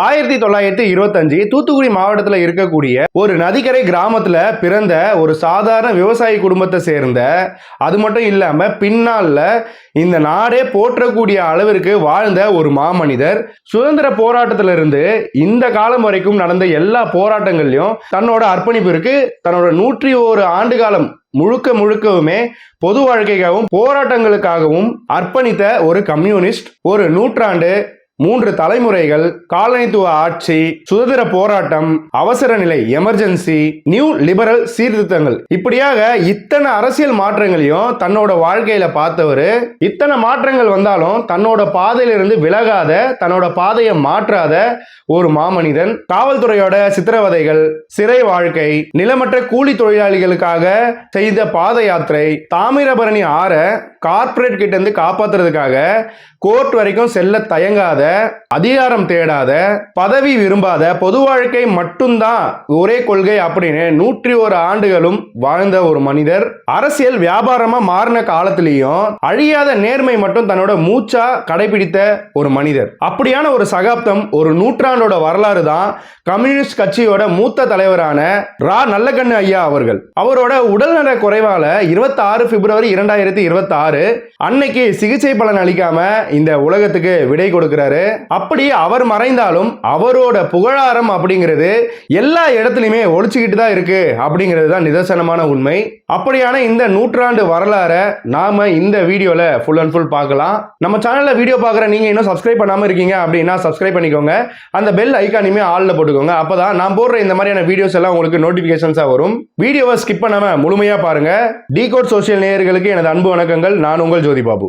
1925 தூத்துக்குடி மாவட்டத்தில் இருக்கக்கூடிய ஒரு நதிக்கரை கிராமத்தில் பிறந்த ஒரு சாதாரண விவசாயி குடும்பத்தை சேர்ந்த, அது மட்டும் இல்லாம பின்னால இந்த நாடே போற்றக்கூடிய அளவிற்கு வாழ்ந்த ஒரு மாமனிதர். சுதந்திர போராட்டத்திலிருந்து இந்த காலம் வரைக்கும் நடந்த எல்லா போராட்டங்கள்லயும் தன்னோட அர்ப்பணிப்பு இருக்கு. தன்னோட 101 ஆண்டு காலம் முழுக்கவுமே பொது வாழ்க்கைக்காகவும் போராட்டங்களுக்காகவும் அர்ப்பணித்த ஒரு கம்யூனிஸ்ட். ஒரு நூற்றாண்டு, 3 தலைமுறைகள், காலனித்துவ ஆட்சி, சுதந்திர போராட்டம், அவசர நிலை எமர்ஜென்சி, நியூ லிபரல் சீர்திருத்தங்கள், இப்படியாக இத்தனை அரசியல் மாற்றங்களையும் தன்னோட வாழ்க்கையில பார்த்தவர். இத்தனை மாற்றங்கள் வந்தாலும் தன்னோட பாதையிலிருந்து விலகாத, தன்னோட பாதையை மாற்றாத ஒரு மாமனிதன். காவல்துறையோட சித்திரவதைகள், சிறை வாழ்க்கை, நிலமற்ற கூலி தொழிலாளிகளுக்காக செய்த பாத யாத்திரை, தாமிரபரணி ஆற கார்ப்பரேட் கிட்ட இருந்து காப்பாத்துறதுக்காக கோர்ட் வரைக்கும் செல்ல தயங்காத, அதிகாரம் தேடாத, பதவி விரும்பாத, பொது வாழ்க்கை மட்டும்தான் ஒரே கொள்கை அப்படின்னு 101 ஆண்டுகளும் வாழ்ந்த ஒரு மனிதர். அரசியல் வியாபாரமா மாறின காலத்திலையும் அழியாத நேர்மை மட்டும் தன்னோட மூச்சா கடைபிடித்த ஒரு மனிதர். அப்படியான ஒரு சகாப்தம், ஒரு நூற்றாண்டோட வரலாறு தான் கம்யூனிஸ்ட் கட்சியோட மூத்த தலைவரான ரா. நல்லக்கண்ணு ஐயா அவர்கள். அவரோட உடல்நல குறைவால 26 பிப்ரவரி 2026 அன்னைக்கு சிகிச்சை பலன் அளிக்காம இந்த உலகத்துக்கு விடை கொடுக்கிறாரு. அப்படி அவர் மறைந்தாலும் அவரோட புகழாரம் அப்படிங்கிறது எல்லா இடத்துலயுமே ஒழிச்சுக்கிட்டு தான் இருக்கு அப்படிங்கிறது தான் நிதர்சனமான உண்மை. அப்படியான இந்த நூற்றாண்டு வரலாறை நாம இந்த வீடியோல ஃபுல் அண்ட் ஃபுல் பார்க்கலாம். நம்ம சேனல்ல வீடியோ பார்க்குற நீங்க இன்னும் சப்ஸ்கிரைப் பண்ணாம இருக்கீங்க அப்படின்னா சப்ஸ்கிரைப் பண்ணிக்கோங்க. அந்த பெல் ஐக்கானையுமே ஆல்ல போட்டுக்கோங்க. அப்பதான் நான் போடுற இந்த மாதிரியான வீடியோஸ் எல்லாம் உங்களுக்கு நோட்டிபிகேஷன்ஸா வரும். வீடியோவை ஸ்கிப் பண்ணாம முழுமையா பாருங்க. டிகோட் சோஷியல் நேயர்களுக்கு எனது அன்பு வணக்கங்கள். நான் உங்கள் Jothi Babu.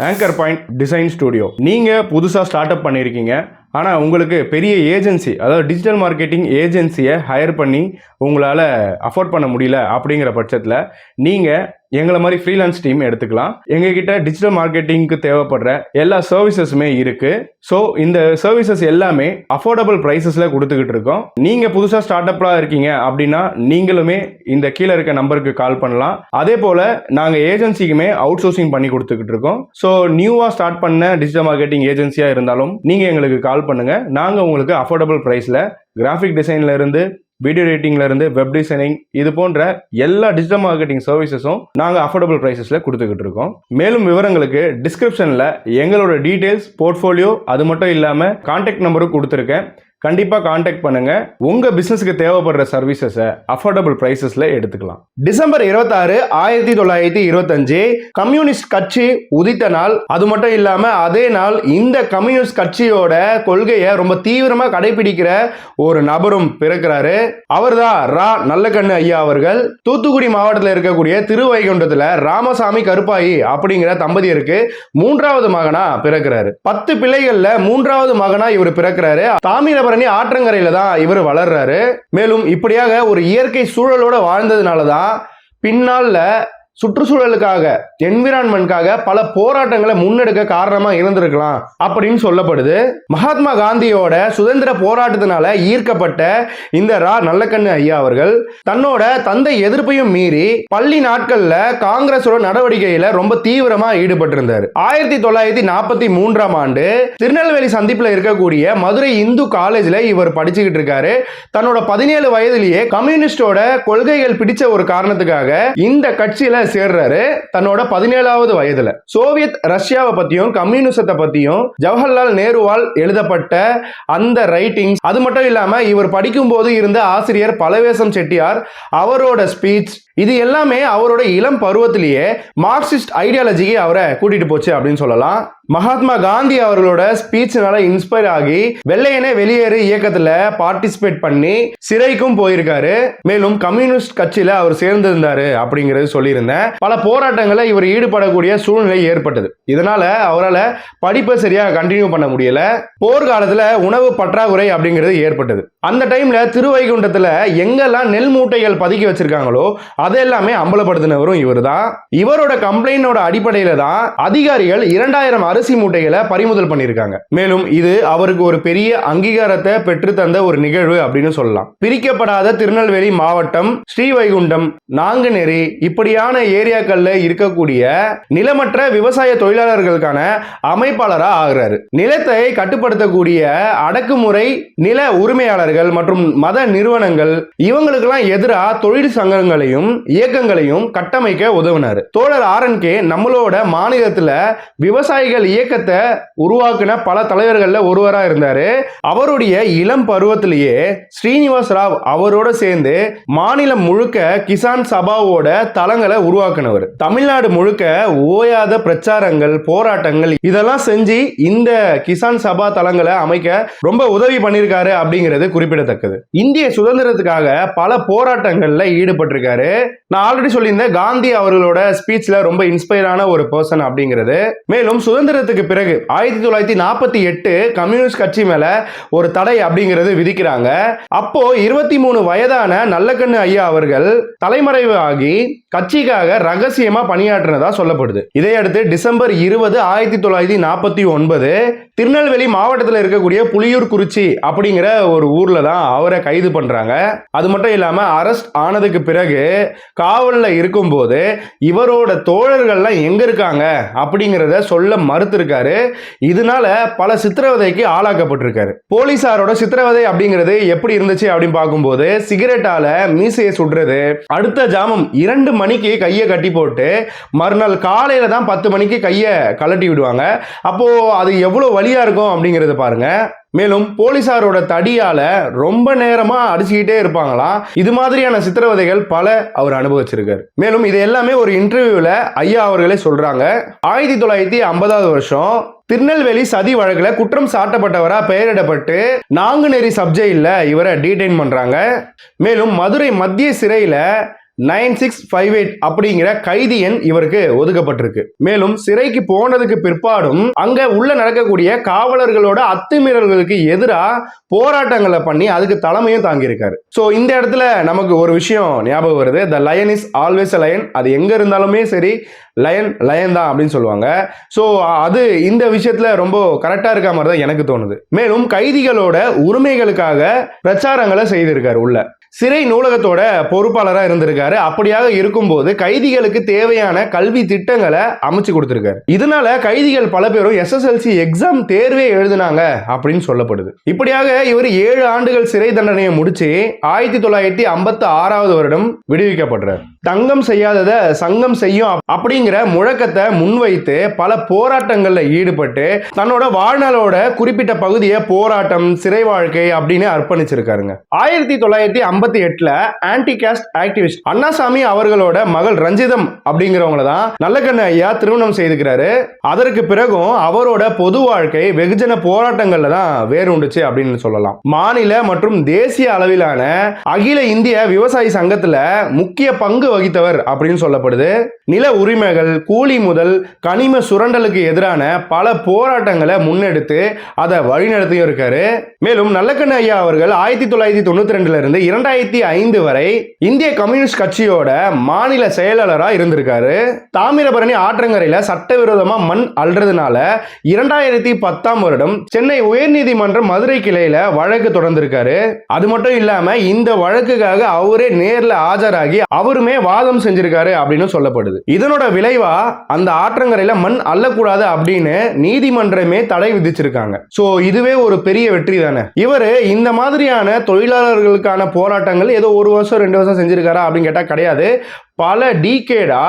Anchor point design studio. நீங்க புதுசா ஸ்டார்ட் அப் பண்ணிருக்கீங்க. ஆனால் உங்களுக்கு பெரிய ஏஜென்சி, அதாவது டிஜிட்டல் மார்க்கெட்டிங் ஏஜென்சியை ஹையர் பண்ணி உங்களால் அஃபோர்ட் பண்ண முடியல அப்படிங்கிற பட்சத்தில் நீங்கள் எங்களை மாதிரி ஃப்ரீலான்ஸ் டீம் எடுத்துக்கலாம். எங்ககிட்ட டிஜிட்டல் மார்க்கெட்டிங்க்கு தேவைப்படுற எல்லா சர்வீசஸுமே இருக்குது. ஸோ இந்த சர்வீசஸ் எல்லாமே அஃபோர்டபுள் ப்ரைஸஸில் கொடுத்துக்கிட்டு இருக்கோம். நீங்கள் புதுசாக ஸ்டார்ட் அப்லாம் இருக்கீங்க அப்படின்னா நீங்களுமே இந்த கீழே இருக்க நம்பருக்கு கால் பண்ணலாம். அதே போல் நாங்கள் ஏஜென்சிக்குமே அவுட் சோர்சிங் பண்ணி கொடுத்துக்கிட்டு இருக்கோம். ஸோ நியூவாக ஸ்டார்ட் பண்ண டிஜிட்டல் மார்க்கெட்டிங் ஏஜென்சியாக இருந்தாலும் நீங்கள் எங்களுக்கு கால் பண்ணுங்க. நாங்க உங்களுக்கு அஃபோர்டபுள் பிரைஸ்ல கிராஃபிக் டிசைன்ல இருந்து, வீடியோ எடிட்டிங்ல இருந்து, வெப் டிசைனிங், இது போன்ற எல்லா டிஜிட்டல் மார்க்கெட்டிங் சர்வீசஸும் நாங்க அஃபோர்டபுள் பிரைசஸ்ல கொடுத்துக்கிட்டு இருக்கோம். மேலும் விவரங்களுக்கு டிஸ்கிரிப்ஷன்ல எங்களோட டீடைல்ஸ், போர்ட்ஃபோலியோ, அது மட்டும் இல்லாம கான்டாக்ட் நம்பரும் கொடுத்துருக்கேன். கண்டிப்பா கான்டாக்ட் பண்ணுங்க. உங்க பிசினஸ்க்கு தேவைப்படுற சர்வீசஸை அஃபோர்டபுள் பிரைசஸ்ல எடுத்துக்கலாம். டிசம்பர் 26, 1925 கம்யூனிஸ்ட் கட்சி உதித்த நாள். அது மட்டும் இல்லாம அதே நாள் இந்த கம்யூனிஸ்ட் கட்சியோட கொள்கையை ரொம்ப தீவிரமா கடைபிடிக்கிற ஒரு நபரும் பிறக்கிறாரு. அவர்தான் ரா. நல்லக்கண்ணு ஐயா அவர்கள். தூத்துக்குடி மாவட்டத்தில் இருக்கக்கூடிய திருவைகுண்டத்துல ராமசாமி கருப்பாயி அப்படிங்கிற தம்பதியருக்கு 3வது மகனா பிறக்கிறாரு. 10 பிள்ளைகள்ல 3வது மகனா இவர் பிறக்கிறாரு. தாமிரபரணி ஆற்றங்கரையில தான் இவர் வளர்றாரு. மேலும் இப்படியாக ஒரு இயற்கை சூழலோட வாழ்ந்ததுனாலதான் பின்னால சுற்றுச்சூழலுக்காக, என்விரான்மெண்ட்காக பல போராட்டங்களை முன்னெடுக்க காரணமா இருந்திருக்கலாம் அப்படின்னு சொல்லப்படுது. மகாத்மா காந்தியோட சுதந்திர போராட்டத்தினால ஈர்க்கப்பட்ட இந்த ரா. நல்லக்கண்ணு ஐயா அவர்கள் தன்னோட தந்தை எதிர்ப்பையும் மீறி பள்ளி நாட்கள்ல காங்கிரஸோட நடவடிக்கையில ரொம்ப தீவிரமா ஈடுபட்டிருந்தார். 1943ஆம் ஆண்டு திருநெல்வேலி சந்திப்புல இருக்கக்கூடிய மதுரை இந்து காலேஜ்ல இவர் படிச்சுக்கிட்டு இருக்காரு. தன்னோட 17 வயதிலேயே கம்யூனிஸ்டோட கொள்கைகள் பிடிச்ச ஒரு காரணத்துக்காக இந்த கட்சியில சேர்றாரு. தன்னோட 17வது வயதுல சோவியத் ரஷ்யாவை பத்தியும் கம்யூனிசத்தை பத்தியும் ஜவஹர்லால் நேருவால் எழுதப்பட்ட அந்த ரைட்டிங்ஸ், அது மட்டும் இல்லாம இவர் படிக்கும் போது இருந்த ஆசிரியர் பலவேசம் செட்டியார் அவரோட ஸ்பீச், இது எல்லாமே அவரோட இளம் பருவத்திலேயே மார்க்சிஸ்ட் ஐடியாலஜிக்கு அவரை கூட்டிட்டு போச்சு அப்படின்னு சொல்லலாம். மகாத்மா காந்தி அவர்களோட ஸ்பீச்னால இன்ஸ்பயர் ஆகி வெள்ளையனே வெளியேறு இயக்கத்துல பார்ட்டிசிபேட் பண்ணி சிறைக்கும் போயிருக்காரு. மேலும் கம்யூனிஸ்ட் கட்சியில அவர் சேர்ந்திருந்தாரு அப்படிங்கிறது சொல்லியிருந்தேன். பல போராட்டங்களை இவர் ஈடுபடக்கூடிய சூழ்நிலை ஏற்பட்டது. இதனால அவரால் படிப்பை சரியா கண்டினியூ பண்ண முடியல. போர்க்காலத்துல உணவு பற்றாக்குறை அப்படிங்கிறது ஏற்பட்டது. அந்த டைம்ல திருவைகுண்டத்துல எங்கெல்லாம் நெல் மூட்டைகள் பதுக்கி வச்சிருக்காங்களோ அது எல்லாமே அம்பலப்படுத்தினவரும் இவர்தான். இவரோட கம்ப்ளைண்டோட அடிப்படையில தான் அதிகாரிகள் 2000 அரிசி மூட்டைகளை பறிமுதல் பண்ணியிருக்காங்க. மேலும் இது அவருக்கு ஒரு பெரிய அங்கீகாரத்தை பெற்று தந்த ஒரு நிகழ்வு அப்படின்னு சொல்லலாம். பிரிக்கப்படாத திருநெல்வேலி மாவட்டம் ஸ்ரீவைகுண்டம், நாங்குநேரி இப்படியான ஏரியாக்கள்ல இருக்கக்கூடிய நிலமற்ற விவசாய தொழிலாளர்களுக்கான அமைப்பாளரா ஆகிறாரு. நிலத்தை கட்டுப்படுத்தக்கூடிய அடக்குமுறை நில உரிமையாளர்கள் மற்றும் மத நிறுவனங்கள் இவங்களுக்கெல்லாம் எதிராக தொழில் சங்கங்களையும் இயக்கங்களையும் கட்டமைக்க உதவினார். தோழர் RNK நம்மளோட மாநிலத்தில் விவசாயிகள் இயக்கத்தை உருவாக்கின பல தலைவர்கள்ல ஒருவரா இருந்தாரு. அவருடைய இளம் பருவத்திலேயே ஸ்ரீனிவாஸ் ராவ் அவரோட சேர்ந்து மாநிலம் முழுக்க கிசான் சபாவோட தளங்களை உருவாக்கினவர். தமிழ்நாடு முழுக்க ஓயாத பிரச்சாரங்கள், போராட்டங்கள் இதெல்லாம் செஞ்சு இந்த கிசான் சபா தளங்களை அமைக்க ரொம்ப உதவி பண்ணியிருக்காரு அப்படிங்கிறது குறிப்பிடத்தக்கது. இந்திய சுதந்திரத்துக்காக பல போராட்டங்கள்ல ஈடுபட்டிருக்காரு. நான் ஆல்ரெடி சொல்லியிருந்தேன், காந்தி அவர்களோட ஸ்பீச்ல ரொம்ப இன்ஸ்பயரான ஒரு பர்சன் அப்படிங்கிறது. மேலும் சுதந்திரத்துக்கு பிறகு 1948 கம்யூனிஸ்ட் கட்சி மேல ஒரு தடை அப்படிங்கிறது விதிக்கிறாங்க. அப்போ 23 வயதான நல்லக்கண்ணு ஐயா அவர்கள் தலைமறைவு ஆகி கட்சிக்காக ரகசியமா பணியாற்றினதா சொல்லப்படுது. இதையடுத்து டிசம்பர் 20, 1949 திருநெல்வேலி மாவட்டத்தில் இருக்கக்கூடிய புலியூர்குறிச்சி அப்படிங்கிற ஒரு ஊர்ல தான் அவரை கைது பண்றாங்க. அது மட்டும் இல்லாம அரெஸ்ட் ஆனதுக்கு பிறகு காவல்ல இருக்கும்போது இவரோட தோழர்கள்லாம் எங்க இருக்காங்க அப்படிங்கிறத சொல்ல மறுத்திருக்காரு. இதனால பல சித்திரவதைக்கு ஆளாக்கப்பட்டிருக்காரு. போலீசாரோட சித்திரவதை அப்படிங்கிறது எப்படி இருந்துச்சு அப்படின்னு பார்க்கும்போது, சிகரெட்டால மீசையை சுடுறது, அடுத்த ஜாமம் 2 மணிக்கு கையை கட்டி போட்டு மறுநாள் காலையில தான் 10 மணிக்கு கையை கலட்டி விடுவாங்க. அப்போ அது எவ்வளவு வலியா இருக்கும் அப்படிங்கறத பாருங்க. மேலும் போலீசாரோட தடியால ரொம்ப நேரமா அடிச்சுக்கிட்டே இருப்பாங்களாம். இது மாதிரியான சித்திரவதைகள் பல அவர் அனுபவிச்சிருக்காரு. மேலும் இது எல்லாமே ஒரு இன்டர்வியூல ஐயா அவர்களே சொல்றாங்க. 1950 வருஷம் திருநெல்வேலி சதி வழக்குல குற்றம் சாட்டப்பட்டவரா பெயரிடப்பட்டு நாங்குநேரி சப்ஜெயில இவரை டீடைன் பண்றாங்க. மேலும் மதுரை மத்திய சிறையில 9658 அப்படிங்கிற கைதி எண் இவருக்கு ஒதுக்கப்பட்டிருக்கு. மேலும் சிறைக்கு போனதுக்கு பிற்பாடும் அங்க உள்ள நடக்கக்கூடிய காவலர்களோட அத்துமீறல்களுக்கு எதிராக போராட்டங்களை பண்ணி அதுக்கு தலைமையும் தாங்கியிருக்காரு. சோ இந்த இடத்துல நமக்கு ஒரு விஷயம் ஞாபகம் வருது. த line is always a lion. அது எங்க இருந்தாலுமே சரி, லயன் லயன் தான் அப்படின்னு சொல்லுவாங்க. ஸோ அது இந்த விஷயத்துல ரொம்ப கரெக்டா இருக்க மாதிரி தான் எனக்கு தோணுது. மேலும் கைதிகளோட உரிமைகளுக்காக பிரச்சாரங்களை செய்திருக்காரு. உள்ள சிறை நூலகத்தோட பொறுப்பாளராக இருந்திருக்காரு. அப்படியாக இருக்கும்போது கைதிகளுக்கு தேவையான கல்வி திட்டங்களை அமைச்சு கொடுத்திருக்காரு. இதனால கைதிகள் பல பேரும் SSLC எக்ஸாம் தேர்வே எழுதினாங்க அப்படின்னு சொல்லப்படுது. இப்படியாக இவர் 7 ஆண்டுகள் சிறை தண்டனையை முடிச்சு 1956 வருடம் விடுவிக்கப்படுறார். தங்கம் செய்யாதத சங்கம் செய்யும் அப்படிங்கிற முழக்கத்தை முன்வைத்து பல போராட்டங்கள்ல ஈடுபட்டு தன்னோட வாழ்நாளோட குறிப்பிட்ட பகுதியை போராட்டம், சிறை வாழ்க்கை அப்படின்னு அர்ப்பணிச்சிருக்காருங்க. 1958 ஆன்டி காஸ்ட் ஆக்டிவிஸ்ட் அண்ணாசாமி அவர்களோட மகள் ரஞ்சிதம் அப்படிங்கிறவங்கள தான் நல்லக்கண்ணு ஐயா திருமணம் செய்துக்கிறாரு. அதற்கு பிறகும் அவரோட பொது வாழ்க்கை வெகுஜன போராட்டங்கள்ல தான் வேறுண்டுச்சு அப்படின்னு சொல்லலாம். மாநில மற்றும் தேசிய அளவிலான அகில இந்திய விவசாய சங்கத்துல முக்கிய பங்கு வகித்தவர் அப்படின்னு சொல்லப்படுது. நில உரிமைகள், கூலி முதல் கனிம சுரண்டலுக்கு எதிரான பல போராட்டங்களை முன்னெடுத்து அதை வழிநடத்தியும் இருக்காரு. மேலும் நல்லக்கண்ணு ஐயா அவர்கள் 1992 இருந்து 2005 வரை இந்திய கம்யூனிஸ்ட் கட்சியோட மாநில செயலாளராக இருந்திருக்காரு. தாமிரபரணி ஆற்றங்கரையில சட்டவிரோதமா மண் அள்ளுறதுனால 2010 வருடம் சென்னை உயர்நீதிமன்ற மதுரை கிளையில வழக்கு தொடர்ந்திருக்காரு. அது மட்டும் இல்லாம இந்த வழக்குக்காக அவரே நேர்ல ஆஜராகி அவருமே வாதம் செஞ்சிருக்காரு அப்படின்னு சொல்லப்படுது. இதனோட விளைவா அந்த ஆற்றங்கரையில மண் அள்ளக்கூடாது அப்படின்னு நீதிமன்றமே தடை விதிச்சிருக்காங்க. சோ இதுவே ஒரு பெரிய வெற்றி தானே. இவரு இந்த மாதிரியான தொழிலாளர்களுக்கான போராட்டங்கள் ஏதோ 1 வருஷம் 2 வருஷம் செஞ்சிருக்காரா அப்படின்னு கேட்டா கிடையாது. பல டீகேடா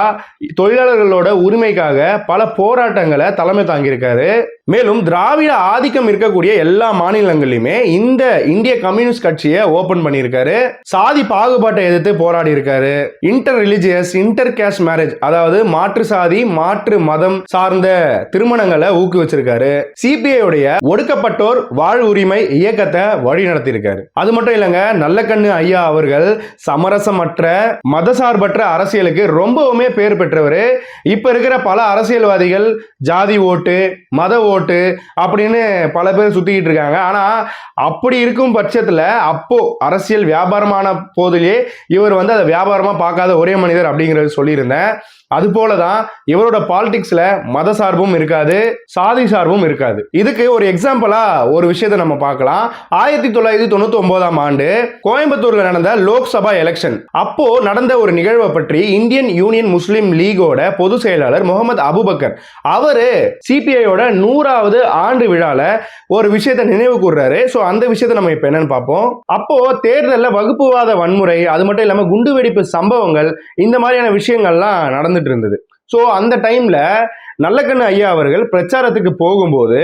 தொழிலாளர்களோட உரிமைக்காக பல போராட்டங்களை தலைமை தாங்கியிருக்காரு. மேலும் திராவிட ஆதிக்கம் இருக்கக்கூடிய எல்லா மாநிலங்களிலுமே இந்த இந்திய கம்யூனிஸ்ட் கட்சியை ஓபன் பண்ணியிருக்காரு. சாதி பாகுபாட்டை எதிர்த்து போராடி இருக்காரு. Inter religious, inter caste marriage, அதாவது மாற்று சாதி மாற்று மதம் சார்ந்த திருமணங்களை ஊக்குவிச்சிருக்காரு. சிபிஐ உடைய ஒடுக்கப்பட்டோர் வாழ் உரிமை இயக்கத்தை வழி நடத்தியிருக்காரு. அது மட்டும் இல்லைங்க, நல்லக்கண்ணு ஐயா அவர்கள் சமரசமற்ற மதசார்பற்ற அரசியலுக்கு ரொம்பவுமே பேர் பெற்றவர். இப்ப இருக்கிற பல அரசியல்வாதிகள் ஜாதி ஓட்டு, மத ஓட்டு அப்படின்னு பல பேர் சுத்திக்கிட்டு இருக்காங்க. ஆனா அப்படி இருக்கும் பட்சத்துல அப்போ அரசியல் வியாபாரமான போதிலே இவர் வந்து அதை வியாபாரமா பார்க்காத ஒரே மனிதர் அப்படிங்கறது சொல்லியிருந்தேன். அது போலதான் இவரோட பாலிடிக்ஸ்ல மத சார்பும் இருக்காது, சாதி சார்பும் இருக்காது. இதுக்கு ஒரு எக்ஸாம்பிளா ஒரு விஷயத்தை நம்ம பார்க்கலாம். 1999ஆம் ஆண்டு கோயம்புத்தூர்ல நடந்த லோக்சபா எலெக்ஷன் அப்போ நடந்த ஒரு நிகழ்வை பற்றி இந்தியன் யூனியன் முஸ்லிம் லீகோட பொதுச் செயலாளர் முகமது அபுபக்கர் அவரு சிபிஐயோட 100வது ஆண்டு விழால ஒரு விஷயத்தை நினைவு கூர்றாரு. சோ அந்த விஷயத்தை நம்ம இப்ப என்னன்னு பார்ப்போம். அப்போ தேர்தல்ல வகுப்புவாத வன்முறை, அது மட்டும் இல்லாம குண்டுவெடிப்பு சம்பவங்கள், இந்த மாதிரியான விஷயங்கள்லாம் நடந்துட்டு இருந்தது. சோ அந்த டைம்ல நல்லக்கண்ணு ஐயா அவர்கள் பிரச்சாரத்துக்கு போகும்போது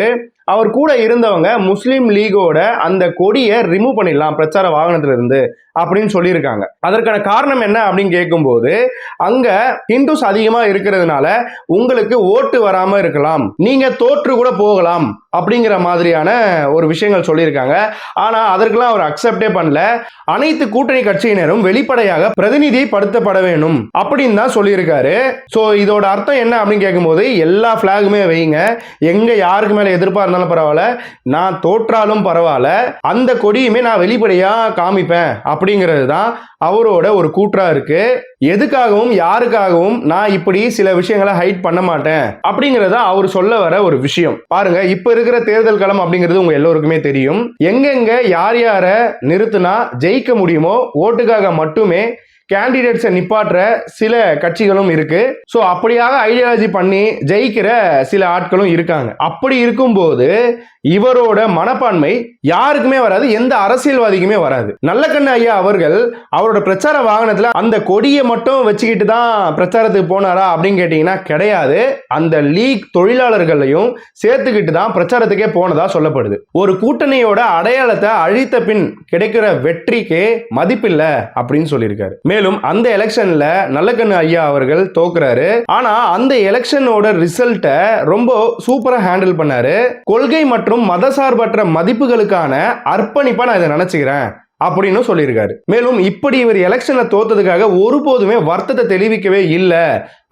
அவர் கூட இருந்தவங்க முஸ்லீம் லீகோட அந்த கொடியை ரிமூவ் பண்ணிடலாம் பிரச்சார வாகனத்துல இருந்து அப்படின்னு சொல்லியிருக்காங்க. அதற்கான காரணம் என்ன அப்படின்னு கேட்கும்போது, அங்க ஹிந்துஸ் அதிகமா இருக்கிறதுனால உங்களுக்கு ஓட்டு வராம இருக்கலாம், நீங்க தோற்று கூட போகலாம் அப்படிங்கிற மாதிரியான ஒரு விஷயங்கள் சொல்லியிருக்காங்க. ஆனா அதற்கெல்லாம் அவர் அக்செப்டே பண்ணல. அனைத்து கூட்டணி கட்சியினரும் வெளிப்படையாக பிரதிநிதிப்படுத்தப்பட வேண்டும் அப்படின்னு தான் சொல்லியிருக்காரு. சோ இதோட அர்த்தம் என்ன அப்படின்னு கேட்கும்போது, எல்லா பிளாகுமே வைங்க, எங்க யாருக்கு மேல எதிர்ப்பா இருந்தாலும் பரவாயில்ல, நான் தோற்றாலும் பரவாயில்ல, அந்த கொடியுமே நான் வெளிப்படையா காமிப்பேன் அப்படிங்கிறது தான் அவரோட ஒரு கூற்றா இருக்கு. எதுக்காகவும் யாருக்காகவும் நான் இப்படி சில விஷயங்களை ஹைட் பண்ண மாட்டேன் அப்படிங்கறத அவர் சொல்ல வர ஒரு விஷயம். பாருங்க, இப்ப இருக்கிற தேர்தல் களம் அப்படிங்கிறது உங்க எல்லோருக்குமே தெரியும். எங்கெங்க யார் யார நிறுத்தினா ஜெயிக்க முடியுமோ ஓட்டுக்காக மட்டுமே கேண்டிடேட்ஸை நிப்பாட்டுற சில கட்சிகளும் இருக்கு. சோ அப்படியாக ஐடியாலஜி பண்ணி ஜெயிக்கிற சில ஆட்களும் இருக்காங்க. அப்படி இருக்கும்போது இவரோட மனப்பான்மை யாருக்குமே வராது, எந்த அரசியல்வாதிக்குமே வராது. நல்லக்கண்ணு ஐயா அவர்கள் அவரோட பிரச்சார வாகனத்துல அந்த கொடியை மட்டும் வச்சுக்கிட்டு தான் பிரச்சாரத்துக்கு போனாரா அப்படின்னு கேட்டீங்கன்னா கிடையாது. அந்த லீக் தொழிலாளர்களையும் சேர்த்துக்கிட்டு தான் பிரச்சாரத்துக்கே போனதா சொல்லப்படுது. ஒரு கூட்டணியோட அடையாளத்தை அழித்த பின் கிடைக்கிற வெற்றிக்கு மதிப்பில்ல அப்படின்னு சொல்லியிருக்காரு. மேலும் அந்த எலெக்ஷன்ல நல்லக்கண்ணு ஐயா அவர்கள் தோக்குறாரு. ஆனா அந்த எலெக்ஷனோட ரிசல்ட்டை ரொம்ப சூப்பரா ஹேண்டில் பண்ணாரு. கொள்கை மற்றும் மதசார்பற்ற மதிப்புகளுக்கான அர்ப்பணிப்பா நான் இதை நினைச்சுக்கிறேன் அப்படின்னு சொல்லியிருக்காரு. மேலும் இப்படி இவர் எலெக்ஷன்ல தோத்ததுக்காக ஒருபோதுமே வருத்தத்தை தெரிவிக்கவே இல்லை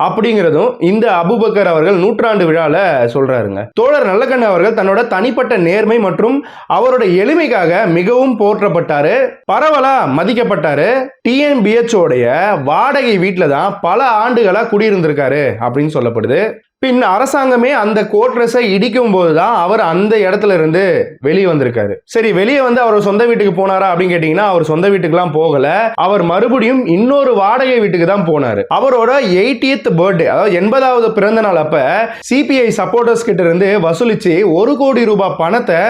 அப்படிங்கிறதும் இந்த அபுபக்கர் அவர்கள் 100ஆண்டு விழால சொல்றாருங்க. தோழர் நல்லக்கண்ணு அவர்கள் தன்னோட தனிப்பட்ட நேர்மை மற்றும் அவரோட எளிமைக்காக மிகவும் போற்றப்பட்டாரு, பரவலா மதிக்கப்பட்டாரு. டிஎன்பிஹெச் உடைய வாடகை வீட்டில தான் பல ஆண்டுகளா குடியிருந்திருக்காரு அப்படின்னு சொல்லப்படுது. பின் அரசாங்கமே அந்த கோட்ரஸை இடிக்கும் போதுதான் அவர் அந்த இடத்துல இருந்து வெளியே வந்திருக்காரு. சரி, வெளியே வந்து அவர் சொந்த வீட்டுக்கு போனாரா அப்படின்னு கேட்டீங்கன்னா அவர் சொந்த வீட்டுக்குலாம் போகல. அவர் மறுபடியும் இன்னொரு வாடகை வீட்டுக்கு தான் போனாரு. அவரோட 80th பர்த்டே, அதாவது 80வது பிறந்த நாள் அப்ப சிபிஐ சப்போர்ட்டர்ஸ் கிட்ட இருந்து வசூலிச்சு 1 கோடி ரூபாய் பணத்தை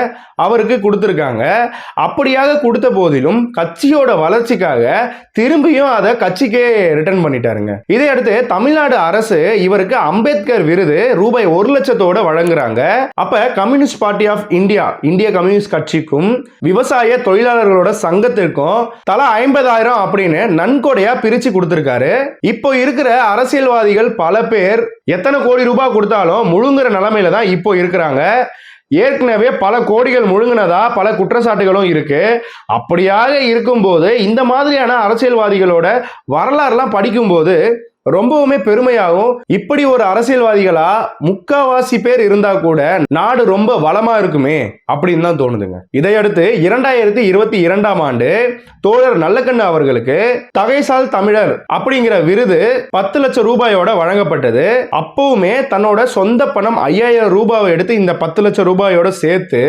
அவருக்கு கொடுத்திருக்காங்க. அப்படியாக கொடுத்த போதிலும் கட்சியோட வளர்ச்சிக்காக திரும்பியும் அதை கட்சிக்கே ரிட்டர்ன் பண்ணிட்டாருங்க. இதையடுத்து தமிழ்நாடு அரசு இவருக்கு அம்பேத்கர் விருது ரூபாய் 1 லட்சத்தோட வழங்குறாங்க. அப்ப கம்யூனிஸ்ட் பார்ட்டி ஆஃப் இந்தியா, இந்திய கம்யூனிஸ்ட் கட்சிக்கும் விவசாய தொழிலாளர்களோட சங்கத்திற்கும் தலா 50,000 அப்படின்னு நன்கொடையா பிரிச்சு கொடுத்திருக்காரு. இப்போ இருக்கிற அரசியல்வாதிகள் பல பேர் எத்தனை கோடி ரூபாய் கொடுத்தாலும் முழுங்குற நிலைமையில தான் இப்போ இருக்கிறாங்க. ஏற்கனவே பல கோடிகள் முழுங்கினதா பல குற்றச்சாட்டுகளும் இருக்கு. அப்படியாக இருக்கும்போது இந்த மாதிரியான அரசியல்வாதிகளோட வரலாறுலாம் படிக்கும்போது ரொம்பவுமே பெருமையாகும். இப்படி ஒரு அரசியல்வாதிகளா முக்காவாசி பேர் இருந்தா கூட நாடு ரொம்ப வளமா இருக்குமே அப்படின்னு தான் தோணுதுங்க. இதையடுத்து 2022ஆம் ஆண்டு தோழர் நல்லக்கண்ணு அவர்களுக்கு தகைசால் தமிழர் அப்படிங்கிற விருது 10 லட்சம் ரூபாயோட வழங்கப்பட்டது. அப்பவுமே தன்னோட சொந்த பணம் 5,000 ரூபாயை எடுத்து இந்த 10 லட்சம் ரூபாயோட சேர்த்து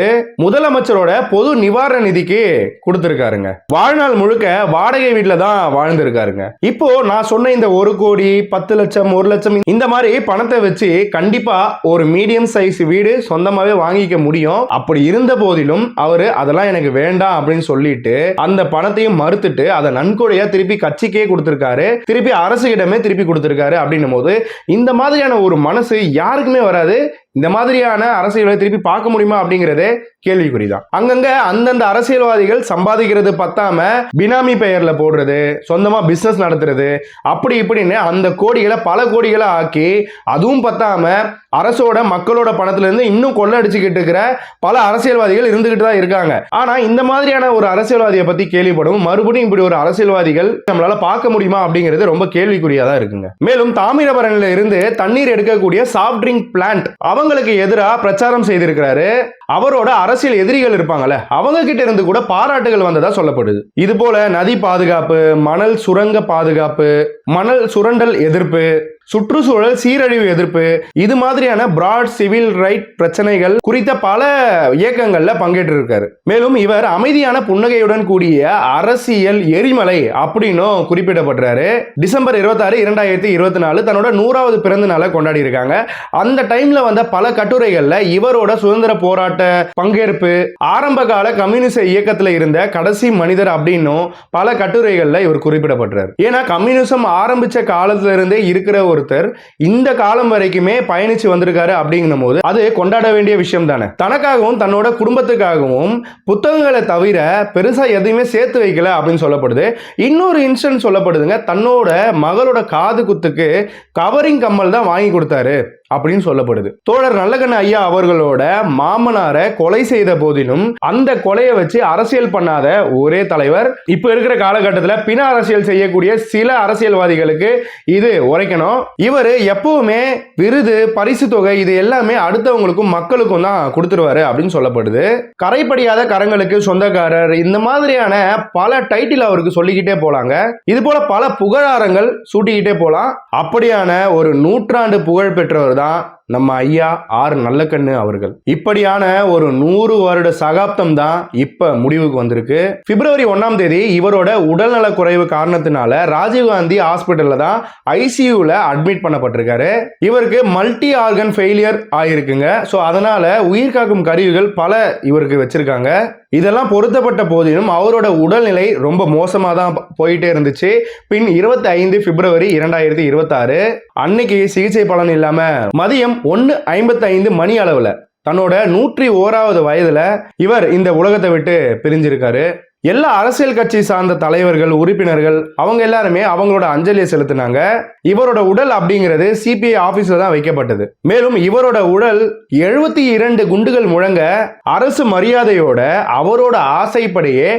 முதலமைச்சரோட பொது நிவாரண நிதிக்கு கொடுத்திருக்காருங்க. வாழ்நாள் முழுக்க வாடகை வீட்டுல தான் வாழ்ந்திருக்காருங்க. இப்போ நான் சொன்ன இந்த 1 கோடி 10 லட்சம் 1 லட்சம் இந்த மாதிரி பணத்தை வச்சு கண்டிப்பா ஒரு மீடியம் சைஸ் வீடு சொந்தமாவே வாங்கிக்க முடியும். அப்படி இருந்த போதிலும் அவரு அதெல்லாம் எனக்கு வேண்டாம் அப்படின்னு சொல்லிட்டு அந்த பணத்தையும் மறுத்துட்டு அதை நன்கொடையா திருப்பி கட்சிக்கே கொடுத்திருக்காரு, திருப்பி அரசுகிடமே திருப்பி கொடுத்திருக்காரு. அப்படின்னும் போது இந்த மாதிரியான ஒரு மனசு யாருக்குமே வராது. இந்த மாதிரியான அரசியலை திருப்பி பார்க்க முடியுமா அப்படிங்கறதே கேள்விக்குறிதான். அங்கங்க அந்தந்த அரசியல்வாதிகள் சம்பாதிக்கிறது பத்தாம பினாமி பெயர்ல போடுறது, சொந்தமா பிசினஸ் நடத்துறது, அப்படி இப்படின்னு அந்த கோடிகளை பல கோடிகளை ஆக்கி அதுவும் பத்தாம அரசோட மக்களோட பணத்துல இருந்து இன்னும் கொள்ளடிச்சுக்கிட்டு இருக்கிற பல அரசியல்வாதிகள் இருந்துகிட்டு தான் இருக்காங்க. ஆனா இந்த மாதிரியான ஒரு அரசியல்வாதியை பத்தி கேள்விப்படும் மறுபடியும் இப்படி ஒரு அரசியல்வாதிகள் நம்மளால பார்க்க முடியுமா அப்படிங்கிறது ரொம்ப கேள்விக்குறியா தான் இருக்குங்க. மேலும் தாமிரபரணில இருந்து தண்ணீர் எடுக்கக்கூடிய சாஃப்ட் ட்ரிங்க் பிளான்ட் அவங்களுக்கு எதிராக பிரச்சாரம் செய்திருக்கிறாரு. அவரோட அரசியல் எதிரிகள் இருப்பாங்கல்ல, அவங்க கிட்ட இருந்து கூட பாராட்டுகள் வந்ததா சொல்லப்படுது. இது போல நதி பாதுகாப்பு, மணல் சுரங்க பாதுகாப்பு, மணல் சுரண்டல் எதிர்ப்பு, சுற்றுச்சூழல் சீரழிவு எதிர்ப்பு, இது மாதிரியான பிராட் சிவில் ரைட் பிரச்சனைகள் குறித்த பல இயக்கங்கள்ல பங்கேற்று இருக்காரு. மேலும் இவர் அமைதியான புன்னகையுடன் கூடிய அரசியல் எரிமலை அப்படின்னும் குறிப்பிடப்படுறாரு. டிசம்பர் 26, 2024 தன்னோட 100வது பிறந்த நாளை கொண்டாடி இருக்காங்க. அந்த டைம்ல வந்த பல கட்டுரைகள்ல இவரோட சுதந்திர போராட்ட பங்கேற்பு, ஆரம்ப கால கம்யூனிச இயக்கத்துல இருந்த கடைசி மனிதர் அப்படின்னும் பல கட்டுரைகள்ல இவர் குறிப்பிடப்படுறாரு. ஏன்னா கம்யூனிசம் ஆரம்பிச்ச காலத்துல இருந்தே இருக்கிற ஒருத்தர் இந்த காலம் வரைக்குமே பயணிச்சு வந்திருக்காரு அப்படிங்கும் போது அது கொண்டாட வேண்டிய விஷயம் தானே. தனக்காகவும் தன்னோட குடும்பத்துக்காகவும் புத்தகங்களை தவிர பெருசா எதையுமே சேர்த்து வைக்கல அப்படின்னு சொல்லப்படுது. இன்னொரு இன்சிடென்ட் சொல்லப்படுதுங்க, தன்னோட மகளோட காது குத்துக்கு கவரிங் கம்மல் தான் வாங்கி கொடுத்தாரு அப்படின்னு சொல்லப்படுது. தோழர் நல்லக்கண்ணு ஐயா அவர்களோட மாமனாரை கொலை செய்த போதிலும் அந்த கொலையை வச்சு அரசியல் பண்ணாத ஒரே தலைவர். இப்ப இருக்கிற காலகட்டத்தில் பின அரசியல் செய்யக்கூடிய சில அரசியல்வாதிகளுக்கு இது உரைக்கணும். இவர் எப்பவுமே விருது, பரிசு தொகை இது எல்லாமே அடுத்தவங்களுக்கும் மக்களுக்கும் தான் கொடுத்துருவாரு அப்படின்னு சொல்லப்படுது. கரைப்படியாத கரங்களுக்கு சொந்தக்காரர், இந்த மாதிரியான பல டைட்டில் அவருக்கு சொல்லிக்கிட்டே போலாங்க. இது போல பல புகழாரங்கள் சூட்டிக்கிட்டே போலாம். அப்படியான ஒரு நூற்றாண்டு புகழ் பெற்றவர் தான் நம்ம ஐயா ஆர் நல்லக்கண்ணு அவர்கள். இப்படியான ஒரு 100 வருட சகாப்தம் தான் இப்ப முடிவுக்கு வந்திருக்கு. பிப்ரவரி 1ஆம் தேதி இவரோட உடல்நல குறைவு காரணத்தினால ராஜீவ்காந்தி ஹாஸ்பிட்டல்ல தான் ஐசியூல அட்மிட் பண்ணப்பட்டிருக்காரு. இவருக்கு மல்டி ஆர்கன் ஃபெயிலியர் ஆயிருக்குங்க. ஸோ அதனால உயிர் காக்கும் கருவிகள் பல இவருக்கு வச்சிருக்காங்க. இதெல்லாம் பொருத்தப்பட்ட போதிலும் அவரோட உடல்நிலை ரொம்ப மோசமாக தான் போயிட்டே இருந்துச்சு. பின் 25 பிப்ரவரி 2026 அன்னைக்கு சிகிச்சை பலன் இல்லாம மதியம் 1:55 மணி அளவுல தன்னோட 101வது வயதுல இவர் இந்த உலகத்தை விட்டு பிரிஞ்சிருக்காரு. எல்லா அரசியல் கட்சி சார்ந்த தலைவர்கள், உறுப்பினர்கள் அவங்க எல்லாருமே அவங்களோட அஞ்சலியை செலுத்தினாங்க. இவரோட உடல் அப்படிங்கிறது சிபிஐ ஆபீஸ்ல தான் வைக்கப்பட்டது. மேலும் இவரோட உடல் 72 குண்டுகள் முழங்க அரசு மரியாதையோட அவரோட ஆசைப்படியே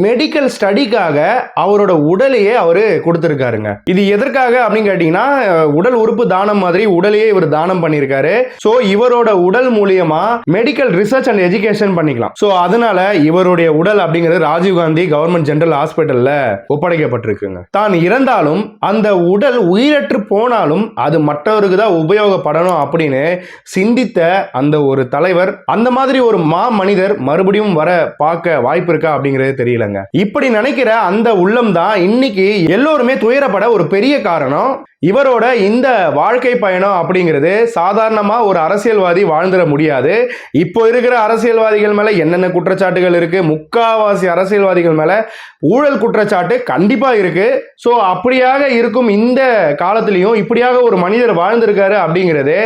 மெடிக்கல் ஸ்டடிக்காக அவரோட உடலையே அவரு கொடுத்திருக்காருங்க. இது எதற்காக அப்படின்னு கேட்டீங்கன்னா, உடல் உறுப்பு தானம் மாதிரி உடலையே இவர் தானம் பண்ணியிருக்காரு. ஸோ இவரோட உடல் மூலியமா மெடிக்கல் ரிசர்ச் அண்ட் எஜுகேஷன் பண்ணிக்கலாம். ஸோ அதனால இவருடைய உடல் அப்படிங்கிறது ராஜீவ்காந்தி கவர்மெண்ட் ஜெனரல் ஹாஸ்பிட்டல்ல ஒப்படைக்கப்பட்டிருக்குங்க. தான் இறந்தாலும் அந்த உடல் உயிரற்று போனாலும் அது மற்றவருக்கு தான் உபயோகப்படணும் அப்படின்னு சிந்தித்த அந்த ஒரு தலைவர், அந்த மாதிரி ஒரு மனிதர் மறுபடியும் வர பார்க்க வாய்ப்பு இருக்கா அப்படிங்கிறது தெரியலங்க. இப்படி நினைக்கிற அந்த உள்ளம் தான் இன்னைக்கு எல்லோருமே துயரப்பட ஒரு பெரிய காரணம். இவரோட இந்த வாழ்க்கை பயணம் அப்படிங்கிறது சாதாரணமா ஒரு அரசியல்வாதி வாழ்ந்துட முடியாது. இப்போ இருக்கிற அரசியல்வாதிகள் மேல என்னென்ன குற்றச்சாட்டுகள் இருக்கு, முக்காவாசி அரசியல்வாதிகள் மேல ஊழல் குற்றச்சாட்டு கண்டிப்பா இருக்கு. சோ அப்படியாக இருக்கும் இந்த காலத்திலையும் இப்படியாக ஒரு மனிதர் வாழ்ந்திருக்காரு அப்படிங்கிறது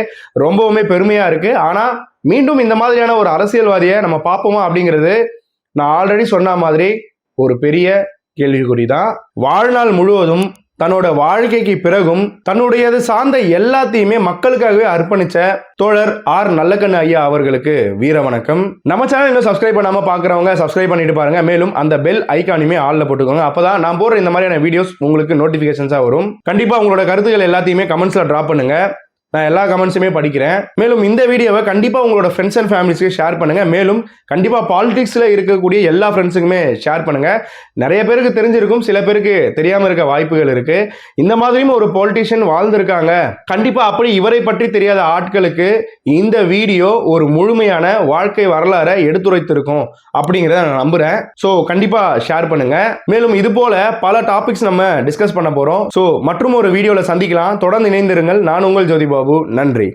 ரொம்பவுமே பெருமையா இருக்கு. ஆனா மீண்டும் இந்த மாதிரியான ஒரு அரசியல்வாதியை நம்ம பார்ப்போமா அப்படிங்கிறது நான் ஆல்ரெடி சொன்ன மாதிரி ஒரு பெரிய கேள்விக்குறிதான். வாழ்நாள் முழுவதும் தன்னோட வாழ்க்கைக்கு பிறகும் தன்னுடையது சார்ந்த எல்லாத்தையுமே மக்களுக்காகவே அர்ப்பணிச்ச தோழர் ஆர் நல்லக்கண்ணு ஐயா அவர்களுக்கு வீர வணக்கம். நம்ம சேனல் இன்னும் சப்ஸ்கிரைப் பண்ணாம பாக்குறவங்க சப்ஸ்கிரைப் பண்ணிட்டு பாருங்க. மேலும் அந்த பெல் ஐகானையுமே ஆல்ல போட்டுக்கோங்க. அப்பதான் நான் போற இந்த மாதிரியான வீடியோஸ் உங்களுக்கு நோட்டிபிகேஷன்ஸா வரும். கண்டிப்பா உங்களோட கருத்துக்கள் எல்லாத்தையுமே கமெண்ட்ஸ்ல டிராப் பண்ணுங்க. நான் எல்லா கமெண்ட்ஸுமே படிக்கிறேன். மேலும் இந்த வீடியோவை கண்டிப்பா உங்களோட ஃப்ரெண்ட்ஸ் அண்ட் ஃபேமிலிஸ்க்கு ஷேர் பண்ணுங்க. மேலும் கண்டிப்பா பாலிடிக்ஸ்ல இருக்கக்கூடிய எல்லா ஃப்ரெண்ட்ஸுக்குமே ஷேர் பண்ணுங்க. நிறைய பேருக்கு தெரிஞ்சிருக்கும், சில பேருக்கு தெரியாம இருக்க வாய்ப்புகள் இருக்கு. இந்த மாதிரியும் ஒரு பொலிட்டிஷியன் வாழ்ந்திருக்காங்க. கண்டிப்பா அப்படி இவரை பற்றி தெரியாத ஆட்களுக்கு இந்த வீடியோ ஒரு முழுமையான வாழ்க்கை வரலாறை எடுத்துரைத்திருக்கும் அப்படிங்கிறத நான் நம்புறேன். ஸோ கண்டிப்பா ஷேர் பண்ணுங்க. மேலும் இது போல பல டாபிக்ஸ் நம்ம டிஸ்கஸ் பண்ண போறோம். ஸோ மற்றும் ஒரு வீடியோல சந்திக்கலாம். தொடர்ந்து இணைந்திருங்கள். நான் உங்கள் ஜோதி பாபு. நன்றி.